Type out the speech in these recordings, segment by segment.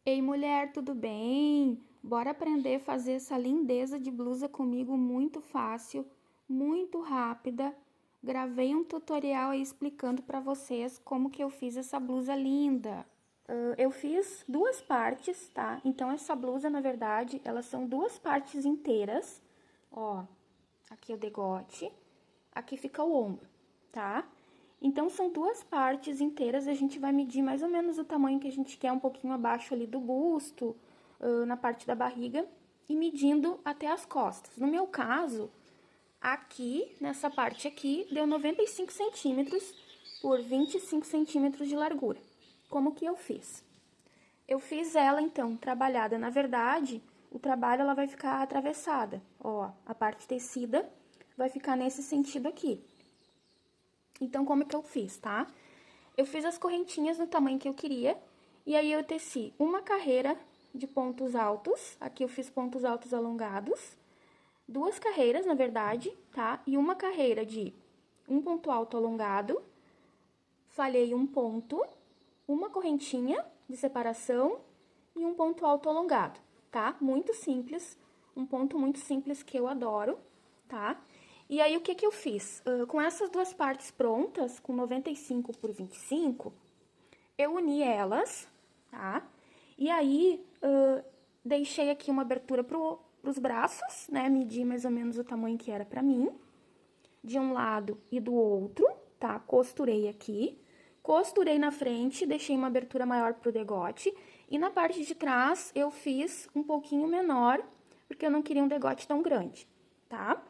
Ei, mulher, tudo bem? Bora aprender a fazer essa lindeza de blusa comigo muito fácil, muito rápida. Gravei um tutorial aí explicando para vocês como que eu fiz essa blusa linda. Eu fiz duas partes, tá? Então, essa blusa, na verdade, elas são duas partes inteiras. Ó, aqui é o degote, aqui fica o ombro, tá? Então, são duas partes inteiras, a gente vai medir mais ou menos o tamanho que a gente quer, um pouquinho abaixo ali do busto, na parte da barriga, e medindo até as costas. No meu caso, aqui, nessa parte aqui, deu 95 centímetros por 25 centímetros de largura. Como que eu fiz? Eu fiz ela, então, trabalhada. Na verdade, o trabalho ela vai ficar atravessada. Ó, a parte tecida vai ficar nesse sentido aqui. Então, como é que eu fiz, tá? Eu fiz as correntinhas no tamanho que eu queria, e aí eu teci uma carreira de pontos altos, aqui eu fiz pontos altos alongados, duas carreiras, na verdade, tá? E uma carreira de um ponto alto alongado, falhei um ponto, uma correntinha de separação e um ponto alto alongado, tá? Muito simples, um ponto muito simples que eu adoro, tá? E aí, o que que eu fiz? Com essas duas partes prontas, com 95 por 25, eu uni elas, tá? E aí, deixei aqui uma abertura pros braços, né? Medi mais ou menos o tamanho que era pra mim, de um lado e do outro, tá? Costurei aqui, costurei na frente, deixei uma abertura maior pro degote, e na parte de trás eu fiz um pouquinho menor, porque eu não queria um degote tão grande, tá?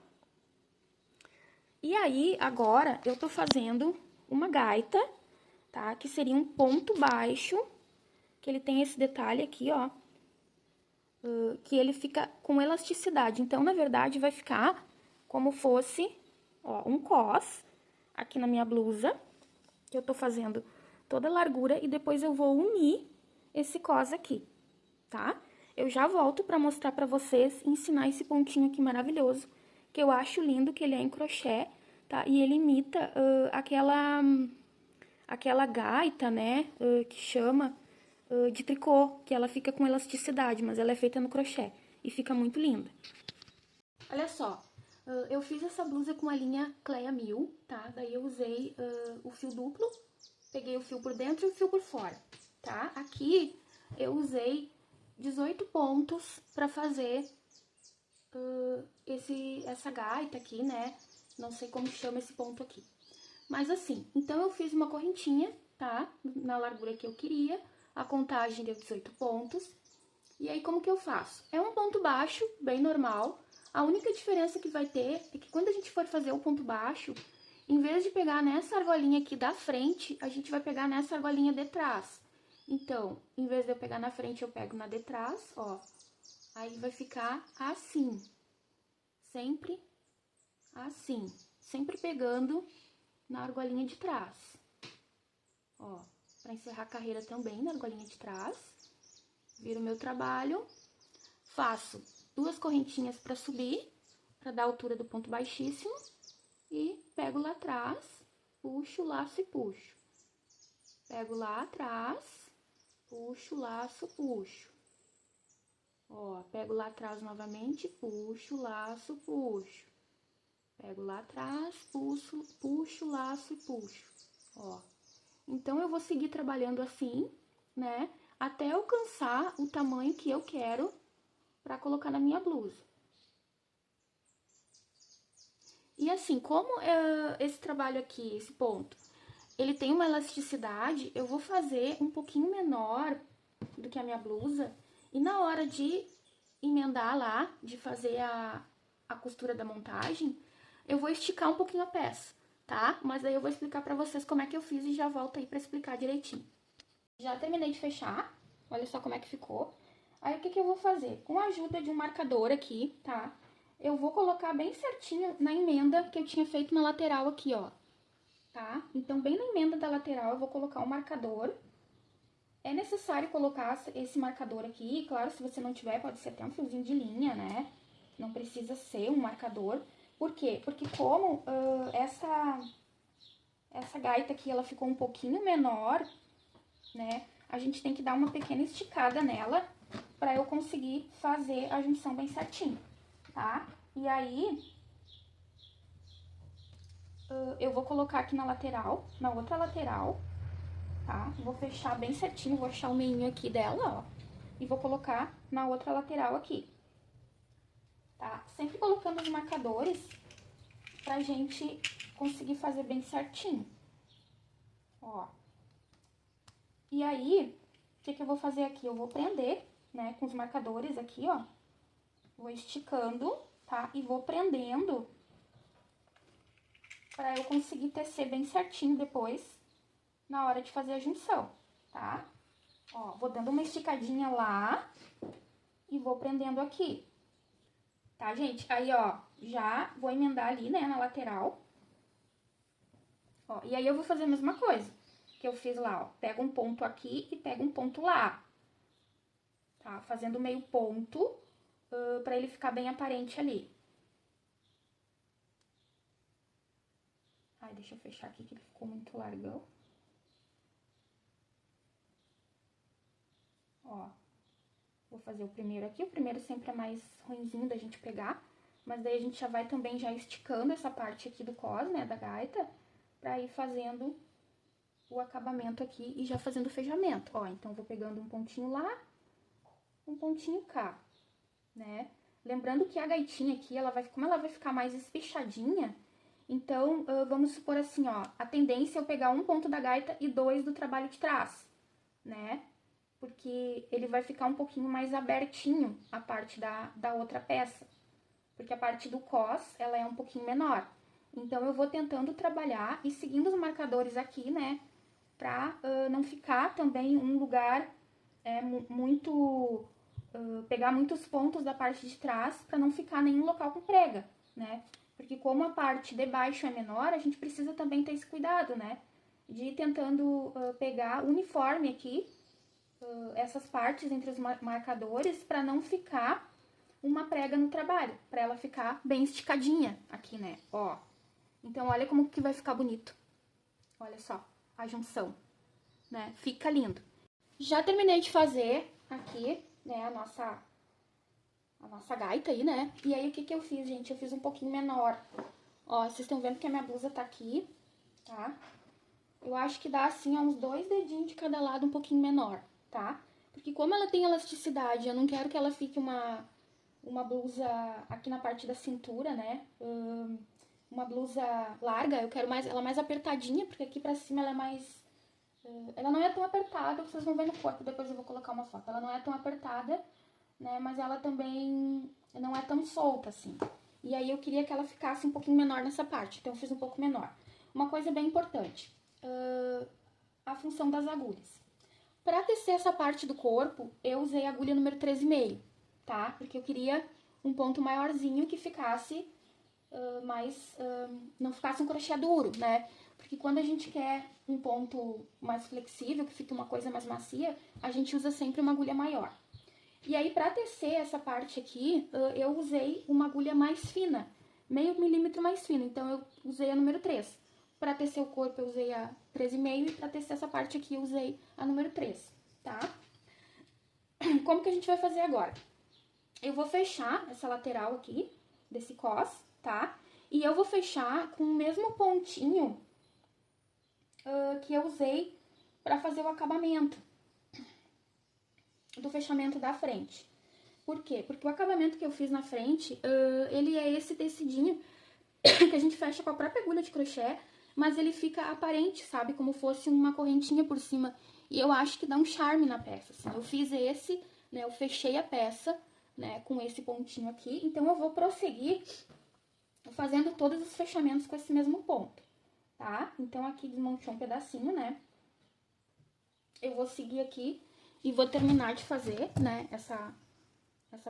E aí, agora, eu tô fazendo uma gaita, tá? Que seria um ponto baixo, que ele tem esse detalhe aqui, ó, que ele fica com elasticidade. Então, na verdade, vai ficar como fosse, ó, um cos aqui na minha blusa, que eu tô fazendo toda a largura, e depois eu vou unir esse cos aqui, tá? Eu já volto pra mostrar pra vocês, ensinar esse pontinho aqui maravilhoso, que eu acho lindo, que ele é em crochê, tá? E ele imita aquela gaita, né, que chama de tricô, que ela fica com elasticidade, mas ela é feita no crochê e fica muito linda. Olha só, eu fiz essa blusa com a linha Cleia 1000, tá? Daí eu usei o fio duplo, peguei o fio por dentro e o fio por fora, tá? Aqui eu usei 18 pontos pra fazer essa gaita aqui, né? Não sei como chama esse ponto aqui. Mas assim, então eu fiz uma correntinha, tá? Na largura que eu queria, a contagem deu 18 pontos. E aí, como que eu faço? É um ponto baixo, bem normal. A única diferença que vai ter é que quando a gente for fazer o ponto baixo, em vez de pegar nessa argolinha aqui da frente, a gente vai pegar nessa argolinha de trás. Então, em vez de eu pegar na frente, eu pego na de trás, ó. Aí vai ficar assim. Sempre assim. Sempre pegando na argolinha de trás. Ó, pra encerrar a carreira também na argolinha de trás. Viro o meu trabalho. Faço duas correntinhas pra subir, pra dar a altura do ponto baixíssimo. E pego lá atrás, puxo, laço e puxo. Pego lá atrás, puxo, laço, puxo. Ó, pego lá atrás novamente, puxo, laço, puxo. Pego lá atrás, puxo, laço e puxo. Ó. Então, eu vou seguir trabalhando assim, né? Até alcançar o tamanho que eu quero pra colocar na minha blusa. E assim, como esse trabalho aqui, esse ponto, ele tem uma elasticidade, eu vou fazer um pouquinho menor do que a minha blusa. E na hora de emendar lá, de fazer a costura da montagem, eu vou esticar um pouquinho a peça, tá? Mas aí eu vou explicar pra vocês como é que eu fiz e já volto aí pra explicar direitinho. Já terminei de fechar, olha só como é que ficou. Aí, o que que eu vou fazer? Com a ajuda de um marcador aqui, tá? Eu vou colocar bem certinho na emenda que eu tinha feito na lateral aqui, ó. Tá? Então, bem na emenda da lateral, eu vou colocar um marcador. É necessário colocar esse marcador aqui, claro, se você não tiver, pode ser até um fiozinho de linha, né? Não precisa ser um marcador. Por quê? Porque como essa gaita aqui, ela ficou um pouquinho menor, né? a gente tem que dar uma pequena esticada nela pra eu conseguir fazer a junção bem certinho, tá? E aí, eu vou colocar aqui na lateral, na outra lateral, tá? Vou fechar bem certinho, vou achar o meinho aqui dela, ó. E vou colocar na outra lateral aqui, tá? Sempre colocando os marcadores pra gente conseguir fazer bem certinho, ó. E aí, o que eu vou fazer aqui? Eu vou prender, né, com os marcadores aqui, ó. Vou esticando, tá? E vou prendendo pra eu conseguir tecer bem certinho depois, na hora de fazer a junção, tá? Ó, vou dando uma esticadinha lá e vou prendendo aqui. Tá, gente? Aí, ó, já vou emendar ali, né, na lateral. Ó, e aí eu vou fazer a mesma coisa que eu fiz lá, ó. Pego um ponto aqui e pego um ponto lá. Tá? Fazendo meio ponto, pra ele ficar bem aparente ali. Ai, deixa eu fechar aqui que ele ficou muito largão. Ó, vou fazer o primeiro aqui. O primeiro sempre é mais ruinzinho da gente pegar. Mas daí a gente já vai também já esticando essa parte aqui do cos, né, da gaita, pra ir fazendo o acabamento aqui e já fazendo o fechamento. Ó, então vou pegando um pontinho lá, um pontinho cá, né? Lembrando que a gaitinha aqui, como ela vai ficar mais espichadinha, então, vamos supor assim, ó, a tendência é eu pegar um ponto da gaita e 2 do trabalho de trás, né? Porque ele vai ficar um pouquinho mais abertinho a parte da outra peça. Porque a parte do cos, ela é um pouquinho menor. Então, eu vou tentando trabalhar e seguindo os marcadores aqui, né? Pra não ficar também um lugar muito... pegar muitos pontos da parte de trás pra não ficar nenhum local com prega, né? Porque como a parte de baixo é menor, a gente precisa também ter esse cuidado, né? De ir tentando pegar uniforme aqui, essas partes entre os marcadores, pra não ficar uma prega no trabalho, pra ela ficar bem esticadinha aqui, né? Ó. Então, olha como que vai ficar bonito. Olha só, a junção, né? Fica lindo. Já terminei de fazer aqui, né, a nossa gaita aí, né? E aí, o que eu fiz, gente? Eu fiz um pouquinho menor. Ó, vocês estão vendo que a minha blusa tá aqui, tá? Eu acho que dá, assim, uns 2 dedinhos de cada lado um pouquinho menor, tá? Porque como ela tem elasticidade, eu não quero que ela fique uma blusa aqui na parte da cintura, né? Uma blusa larga, eu quero ela mais apertadinha, porque aqui pra cima ela é mais... ela não é tão apertada, vocês vão ver no corpo, depois eu vou colocar uma foto. Ela não é tão apertada, né? Mas ela também não é tão solta, assim. E aí eu queria que ela ficasse um pouquinho menor nessa parte, então eu fiz um pouco menor. Uma coisa bem importante, a função das agulhas. Pra tecer essa parte do corpo, eu usei a agulha número 13,5, tá? Porque eu queria um ponto maiorzinho que ficasse não ficasse um crochê duro, né? Porque quando a gente quer um ponto mais flexível, que fique uma coisa mais macia, a gente usa sempre uma agulha maior. E aí, pra tecer essa parte aqui, eu usei uma agulha mais fina, meio milímetro mais fina, então eu usei a número 3. Pra tecer o corpo, eu usei a 13,5 e pra tecer essa parte aqui, eu usei a número 3, tá? Como que a gente vai fazer agora? Eu vou fechar essa lateral aqui, desse cos, tá? E eu vou fechar com o mesmo pontinho que eu usei pra fazer o acabamento do fechamento da frente. Por quê? Porque o acabamento que eu fiz na frente, ele é esse tecidinho que a gente fecha com a própria agulha de crochê, mas ele fica aparente, sabe? Como fosse uma correntinha por cima. E eu acho que dá um charme na peça, assim. Eu fiz esse, né? Eu fechei a peça, né? Com esse pontinho aqui. Então, eu vou prosseguir fazendo todos os fechamentos com esse mesmo ponto, tá? Então, aqui desmanchou um pedacinho, né? Eu vou seguir aqui e vou terminar de fazer, né? Essa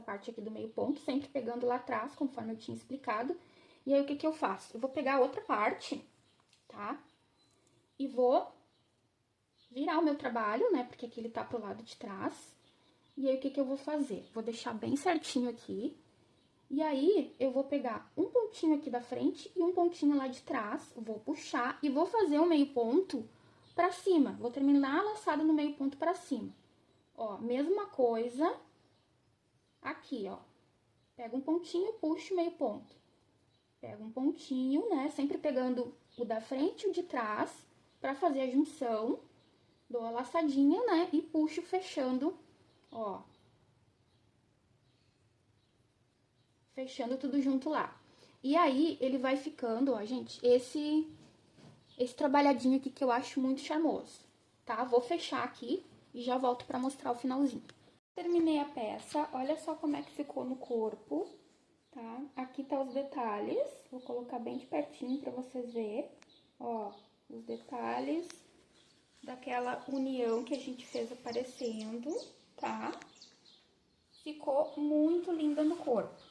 parte aqui do meio ponto, sempre pegando lá atrás, conforme eu tinha explicado. E aí, o que eu faço? Eu vou pegar a outra parte, tá? E vou virar o meu trabalho, né? Porque aqui ele tá pro lado de trás. E aí, o que eu vou fazer? Vou deixar bem certinho aqui. E aí, eu vou pegar um pontinho aqui da frente e um pontinho lá de trás. Vou puxar e vou fazer o meio ponto pra cima. Vou terminar a laçada no meio ponto pra cima. Ó, mesma coisa aqui, ó. Pega um pontinho, puxa o meio ponto. Pega um pontinho, né? Sempre pegando o da frente e o de trás pra fazer a junção. Dou a laçadinha, né? E puxo fechando, ó. Fechando tudo junto lá. E aí, ele vai ficando, ó, gente, esse trabalhadinho aqui que eu acho muito charmoso, tá? Vou fechar aqui e já volto pra mostrar o finalzinho. Terminei a peça, olha só como é que ficou no corpo, tá? Aqui tá os detalhes, vou colocar bem de pertinho pra vocês verem, ó, os detalhes daquela união que a gente fez aparecendo, tá? Ficou muito linda no corpo.